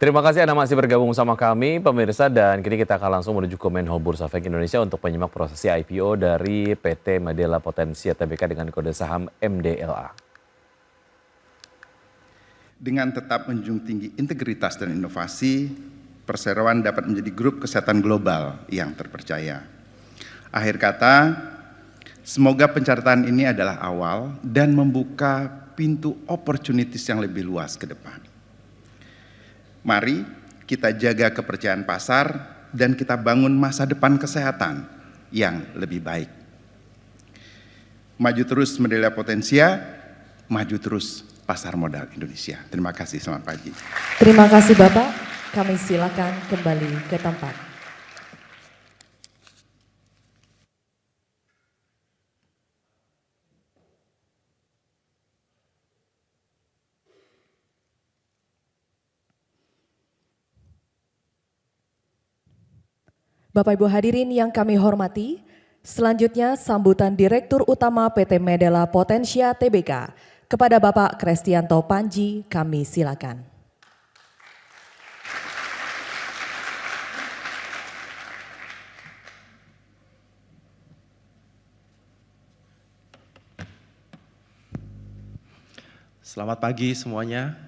Terima kasih Anda masih bergabung sama kami, pemirsa, dan kini kita akan langsung menuju ke Menhol Bursa Efek Indonesia untuk menyimak prosesi IPO dari PT Medela Potensia Tbk dengan kode saham MDLA. Dengan tetap menjunjung tinggi integritas dan inovasi, perseroan dapat menjadi grup kesehatan global yang terpercaya. Akhir kata, semoga pencatatan ini adalah awal dan membuka pintu opportunities yang lebih luas ke depan. Mari kita jaga kepercayaan pasar dan kita bangun masa depan kesehatan yang lebih baik. Maju terus Medela Potensia, maju terus pasar modal Indonesia. Terima kasih, selamat pagi. Terima kasih Bapak, kami silakan kembali ke tempat. Bapak Ibu hadirin yang kami hormati, selanjutnya sambutan Direktur Utama PT Medela Potensia Tbk kepada Bapak Kristianto Panji, kami silakan. Selamat pagi semuanya.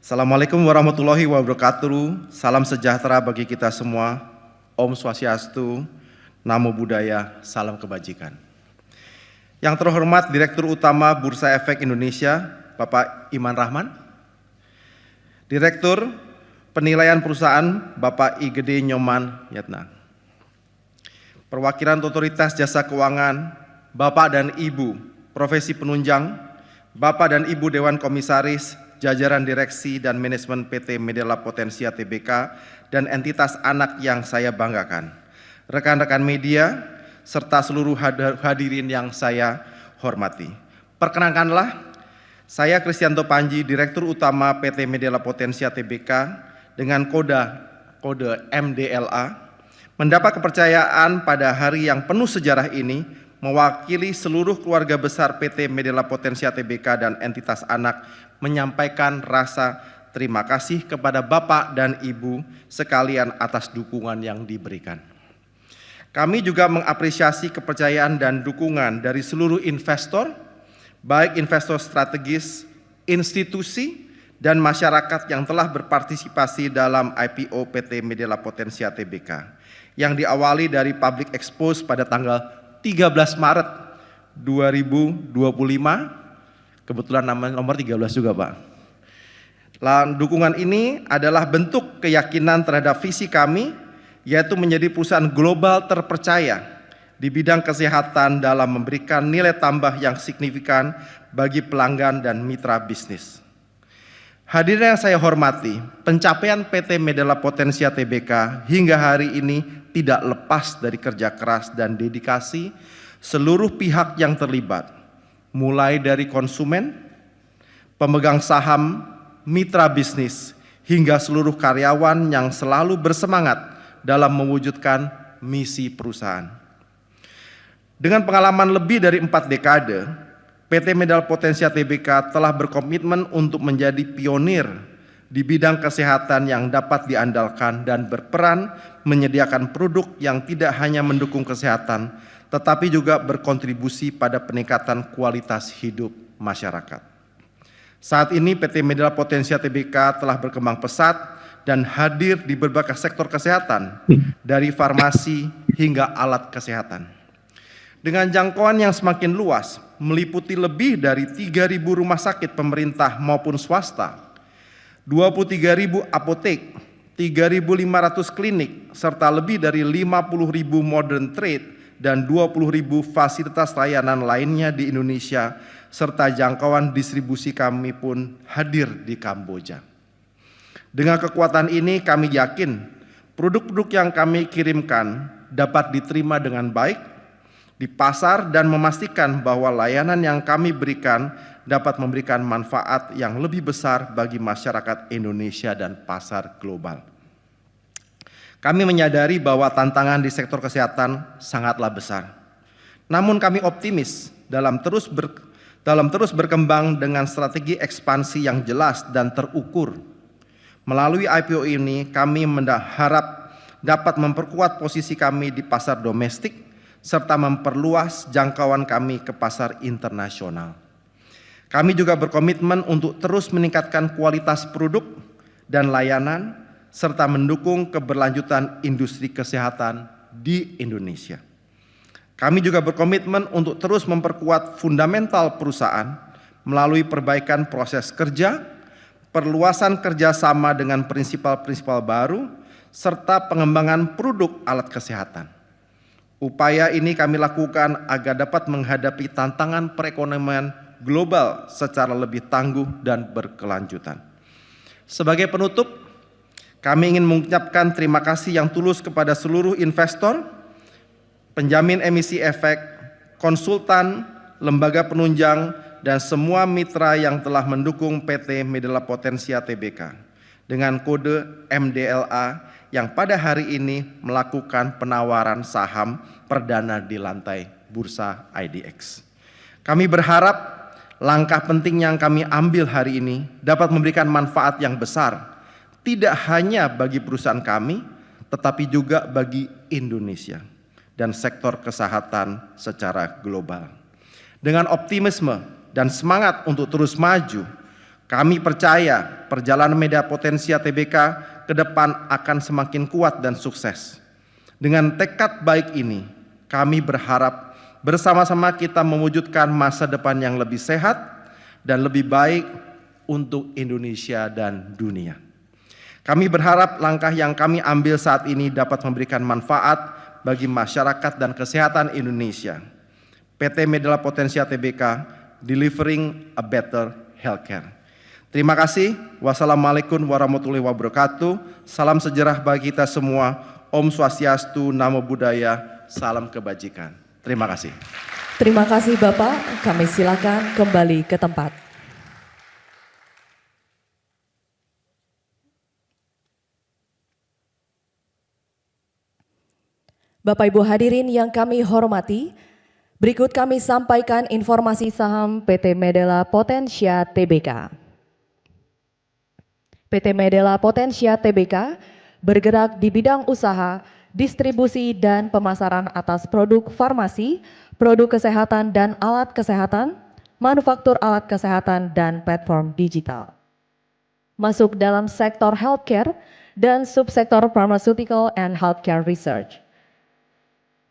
Assalamualaikum warahmatullahi wabarakatuh. Salam sejahtera bagi kita semua. Om Swastiastu, Namo Buddhaya, salam kebajikan. Yang terhormat Direktur Utama Bursa Efek Indonesia, Bapak Iman Rahman. Direktur Penilaian Perusahaan, Bapak I Gede Nyoman Yatna. Perwakilan Otoritas Jasa Keuangan, Bapak dan Ibu Profesi Penunjang, Bapak dan Ibu Dewan Komisaris, jajaran direksi dan manajemen PT Medela Potensia Tbk, dan entitas anak yang saya banggakan, rekan-rekan media, serta seluruh hadirin yang saya hormati. Perkenankanlah, saya Kristianto Panji, Direktur Utama PT Medela Potensia Tbk dengan kode MDLA, mendapat kepercayaan pada hari yang penuh sejarah ini, mewakili seluruh keluarga besar PT Medela Potensia Tbk dan entitas anak menyampaikan rasa terima kasih kepada Bapak dan Ibu sekalian atas dukungan yang diberikan. Kami juga mengapresiasi kepercayaan dan dukungan dari seluruh investor, baik investor strategis, institusi, dan masyarakat yang telah berpartisipasi dalam IPO PT Medela Potensia Tbk, yang diawali dari public expose pada tanggal 13 Maret 2025, kebetulan nomor 13 juga Pak. Dukungan ini adalah bentuk keyakinan terhadap visi kami, yaitu menjadi perusahaan global terpercaya di bidang kesehatan dalam memberikan nilai tambah yang signifikan bagi pelanggan dan mitra bisnis. Hadirin yang saya hormati, pencapaian PT Medela Potensia Tbk hingga hari ini tidak lepas dari kerja keras dan dedikasi seluruh pihak yang terlibat, mulai dari konsumen, pemegang saham, mitra bisnis, hingga seluruh karyawan yang selalu bersemangat dalam mewujudkan misi perusahaan. Dengan pengalaman lebih dari 4 dekade, PT Medela Potensia Tbk telah berkomitmen untuk menjadi pionir di bidang kesehatan yang dapat diandalkan dan berperan menyediakan produk yang tidak hanya mendukung kesehatan, tetapi juga berkontribusi pada peningkatan kualitas hidup masyarakat. Saat ini PT Medela Potensia Tbk telah berkembang pesat dan hadir di berbagai sektor kesehatan, dari farmasi hingga alat kesehatan. Dengan jangkauan yang semakin luas, meliputi lebih dari 3.000 rumah sakit pemerintah maupun swasta, 23.000 apotek, 3.500 klinik, serta lebih dari 50.000 modern trade dan 20.000 fasilitas layanan lainnya di Indonesia, serta jangkauan distribusi kami pun hadir di Kamboja. Dengan kekuatan ini kami yakin produk-produk yang kami kirimkan dapat diterima dengan baik di pasar dan memastikan bahwa layanan yang kami berikan dapat memberikan manfaat yang lebih besar bagi masyarakat Indonesia dan pasar global. Kami menyadari bahwa tantangan di sektor kesehatan sangatlah besar. Namun kami optimis dalam terus berkembang dengan strategi ekspansi yang jelas dan terukur, Melalui IPO ini, kami harap dapat memperkuat posisi kami di pasar domestik, serta memperluas jangkauan kami ke pasar internasional. Kami juga berkomitmen untuk terus meningkatkan kualitas produk dan layanan, serta mendukung keberlanjutan industri kesehatan di Indonesia. Kami juga berkomitmen untuk terus memperkuat fundamental perusahaan melalui perbaikan proses kerja, perluasan kerjasama dengan prinsipal-prinsipal baru, serta pengembangan produk alat kesehatan. Upaya ini kami lakukan agar dapat menghadapi tantangan perekonomian global secara lebih tangguh dan berkelanjutan. Sebagai penutup, kami ingin mengucapkan terima kasih yang tulus kepada seluruh investor, penjamin emisi efek, konsultan, lembaga penunjang, dan semua mitra yang telah mendukung PT Medela Potensia Tbk dengan kode MDLA yang pada hari ini melakukan penawaran saham perdana di lantai Bursa IDX. Kami berharap langkah penting yang kami ambil hari ini dapat memberikan manfaat yang besar, tidak hanya bagi perusahaan kami, tetapi juga bagi Indonesia dan sektor kesehatan secara global. Dengan optimisme dan semangat untuk terus maju, kami percaya perjalanan Medela Potensia Tbk ke depan akan semakin kuat dan sukses. Dengan tekad baik ini, kami berharap bersama-sama kita mewujudkan masa depan yang lebih sehat dan lebih baik untuk Indonesia dan dunia. Kami berharap langkah yang kami ambil saat ini dapat memberikan manfaat bagi masyarakat dan kesehatan Indonesia. PT Medela Potensia Tbk delivering a better healthcare. Terima kasih. Wassalamualaikum warahmatullahi wabarakatuh. Salam sejahtera bagi kita semua. Om Swastiastu, Namo Buddhaya, salam kebajikan. Terima kasih. Terima kasih Bapak, kami silakan kembali ke tempat. Bapak Ibu hadirin yang kami hormati, berikut kami sampaikan informasi saham PT Medela Potensia Tbk. PT Medela Potensia Tbk bergerak di bidang usaha, distribusi dan pemasaran atas produk farmasi, produk kesehatan dan alat kesehatan, manufaktur alat kesehatan dan platform digital. Masuk dalam sektor healthcare dan subsektor pharmaceutical and healthcare research.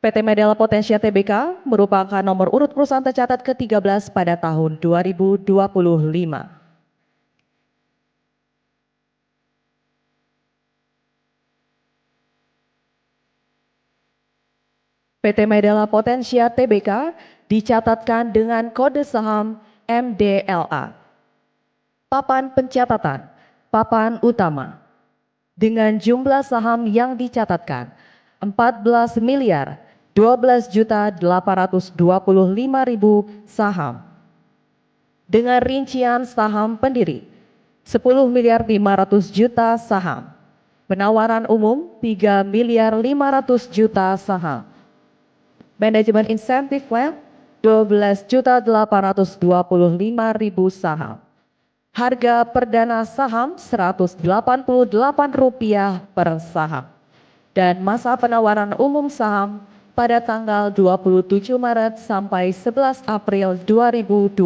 PT Medela Potensia Tbk merupakan nomor urut perusahaan tercatat ke-13 pada tahun 2025. PT Medela Potensia Tbk dicatatkan dengan kode saham MDLA. Papan pencatatan, papan utama. Dengan jumlah saham yang dicatatkan 14 miliar 12.825.000 saham. Dengan rincian saham pendiri 10 miliar 500 juta saham. Penawaran umum 3 miliar 500 juta saham. Manajemen insentif plan 12.825.000 saham. Harga perdana saham Rp188 per saham. Dan masa penawaran umum saham pada tanggal 27 Maret sampai 11 April 2025.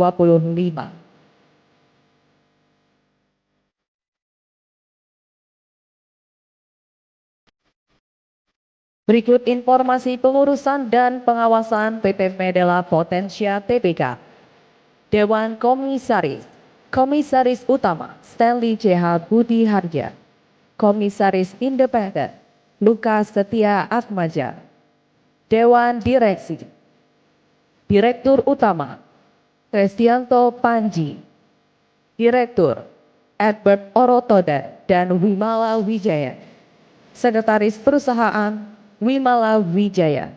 Berikut informasi pengurusan dan pengawasan PT Medela Potensia Tbk. Dewan Komisaris, Komisaris Utama Stanley CH Budi Harja, Komisaris Independen Lukas Setia Atmaja, Dewan Direksi, Direktur Utama Kristianto Panji, Direktur Edward Orotoda dan Wimala Wijaya, Sekretaris Perusahaan Wimala Wijaya.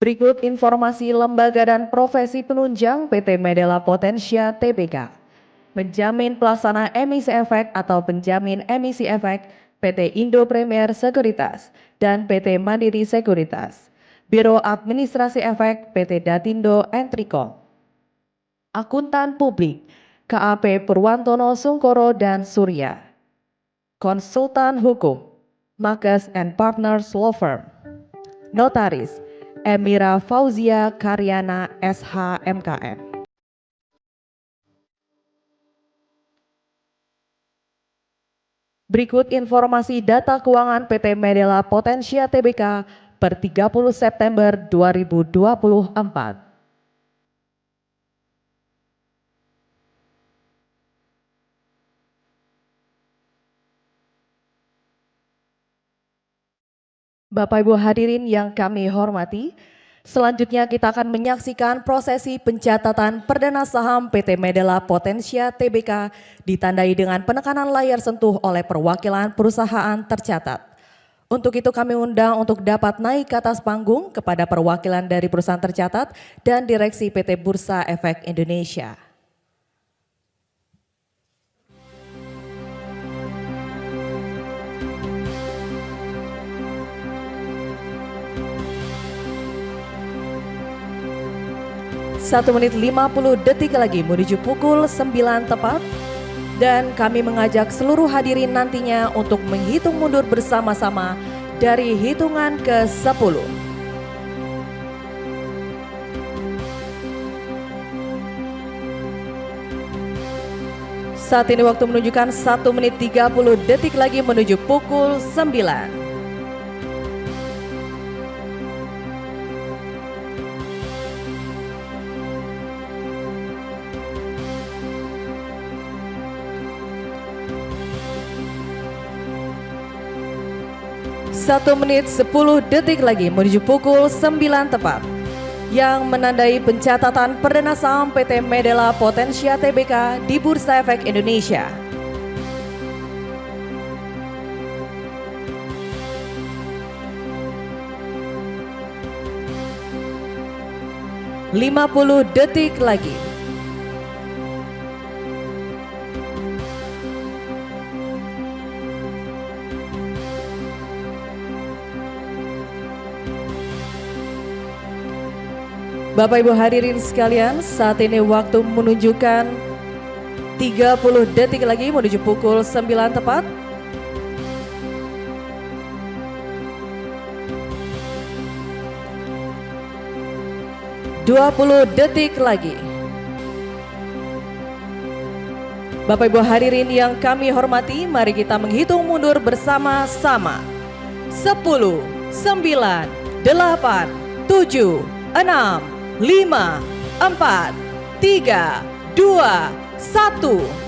Berikut informasi lembaga dan profesi penunjang PT Medela Potensia Tbk. Menjamin pelaksana emisi efek atau penjamin emisi efek PT Indo Premier Sekuritas dan PT Mandiri Sekuritas. Biro Administrasi Efek PT Datindo Entricom. Akuntan Publik KAP Purwantono Sungkoro dan Surya. Konsultan Hukum Marcus and Partners Law Firm. Notaris Emira Fauzia Karyana SH MKM. Berikut informasi data keuangan PT Medela Potensia Tbk per 30 September 2024. Bapak Ibu hadirin yang kami hormati, selanjutnya kita akan menyaksikan prosesi pencatatan perdana saham PT Medela Potensia Tbk ditandai dengan penekanan layar sentuh oleh perwakilan perusahaan tercatat. Untuk itu kami undang untuk dapat naik ke atas panggung kepada perwakilan dari perusahaan tercatat dan Direksi PT Bursa Efek Indonesia. Satu menit 50 detik lagi menuju pukul 9 tepat. Dan kami mengajak seluruh hadirin nantinya untuk menghitung mundur bersama-sama dari hitungan ke-10. Saat ini waktu menunjukkan 1 menit 30 detik lagi menuju pukul 9. Satu menit 10 detik lagi menuju pukul 9 tepat yang menandai pencatatan perdana saham PT Medela Potensia Tbk di Bursa Efek Indonesia. Lima 50 detik lagi. Bapak Ibu hadirin sekalian, saat ini waktu menunjukkan 30 detik lagi menuju pukul 9 tepat. Dua 20 detik lagi. Bapak Ibu hadirin yang kami hormati, mari kita menghitung mundur bersama-sama. 10, 9, 8, 7, 6, 5, 4, 3, 2, 1.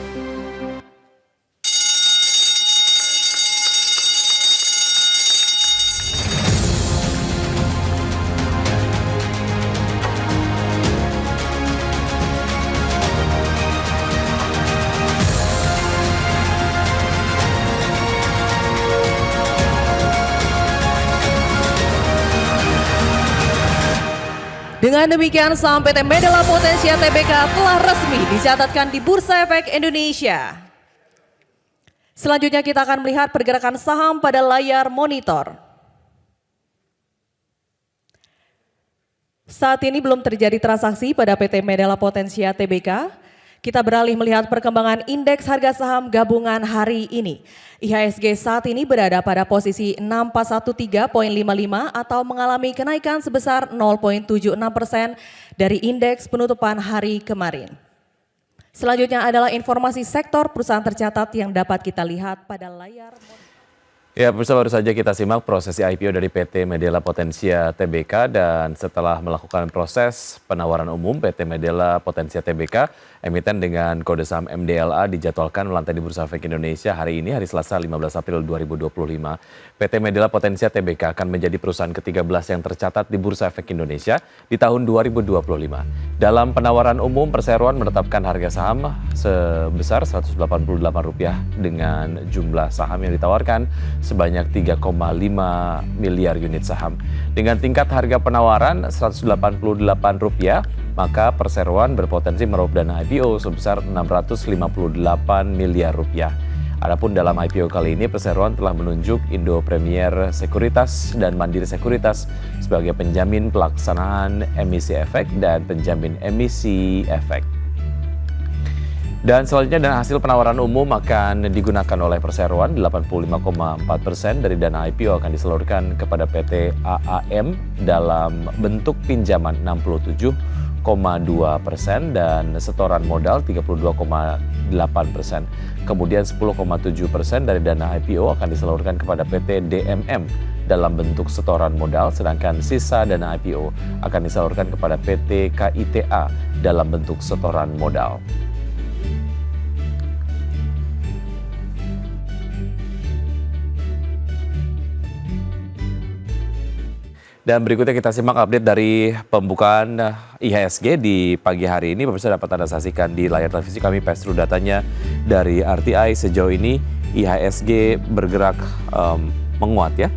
Dengan demikian saham PT Medela Potensia Tbk telah resmi dicatatkan di Bursa Efek Indonesia. Selanjutnya kita akan melihat pergerakan saham pada layar monitor. Saat ini belum terjadi transaksi pada PT Medela Potensia Tbk. Kita beralih melihat perkembangan indeks harga saham gabungan hari ini. IHSG saat ini berada pada posisi 6413.55 atau mengalami kenaikan sebesar 0,76% dari indeks penutupan hari kemarin. Selanjutnya adalah informasi sektor perusahaan tercatat yang dapat kita lihat pada layar monitor. Ya, pemirsa, baru saja kita simak prosesi IPO dari PT Medela Potensia Tbk, dan setelah melakukan proses penawaran umum, PT Medela Potensia Tbk, emiten dengan kode saham MDLA dijadwalkan melantai di Bursa Efek Indonesia hari ini, hari Selasa 15 April 2025. PT Medela Potensia Tbk akan menjadi perusahaan ke-13 yang tercatat di Bursa Efek Indonesia di tahun 2025. Dalam penawaran umum, perseroan menetapkan harga saham sebesar Rp188 dengan jumlah saham yang ditawarkan sebanyak 3,5 miliar unit saham. Dengan tingkat harga penawaran Rp188, maka perseroan berpotensi meraup dana IPO sebesar Rp658 miliar. Adapun dalam IPO kali ini perseroan telah menunjuk Indo Premier Sekuritas dan Mandiri Sekuritas sebagai penjamin pelaksanaan emisi efek dan penjamin emisi efek. Dan selanjutnya dana hasil penawaran umum akan digunakan oleh perseroan. 85,4% dari dana IPO akan disalurkan kepada PT AAM dalam bentuk pinjaman 67,2% dan setoran modal 32,8%. Kemudian 10,7% dari dana IPO akan disalurkan kepada PT DMM dalam bentuk setoran modal, sedangkan sisa dana IPO akan disalurkan kepada PT KITA dalam bentuk setoran modal. Dan berikutnya kita simak update dari pembukaan IHSG di pagi hari ini. Pemirsa dapat Anda saksikan di layar televisi kami pass through datanya dari RTI. Sejauh ini IHSG bergerak menguat ya.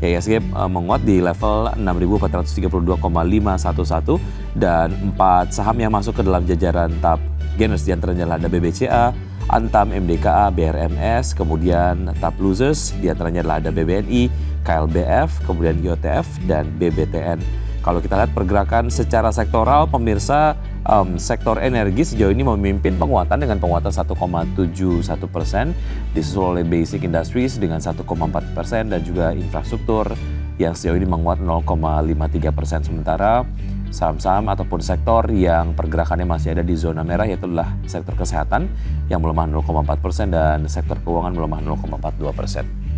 IHSG menguat di level 6.432,511 dan 4 saham yang masuk ke dalam jajaran top gainers di antaranya ada BBCA, Antam, MDKA, BRMS, kemudian top losers di antaranya adalah ada BBNI, KLBF, kemudian IOTF, dan BBTN. Kalau kita lihat pergerakan secara sektoral, pemirsa, sektor energi sejauh ini memimpin penguatan dengan penguatan 1,71%, disusul oleh basic industries dengan 1,4% dan juga infrastruktur yang sejauh ini menguat 0,53%. Sementara saham-saham ataupun sektor yang pergerakannya masih ada di zona merah yaitu adalah sektor kesehatan yang melemah 0,4% dan sektor keuangan melemah 0,42%.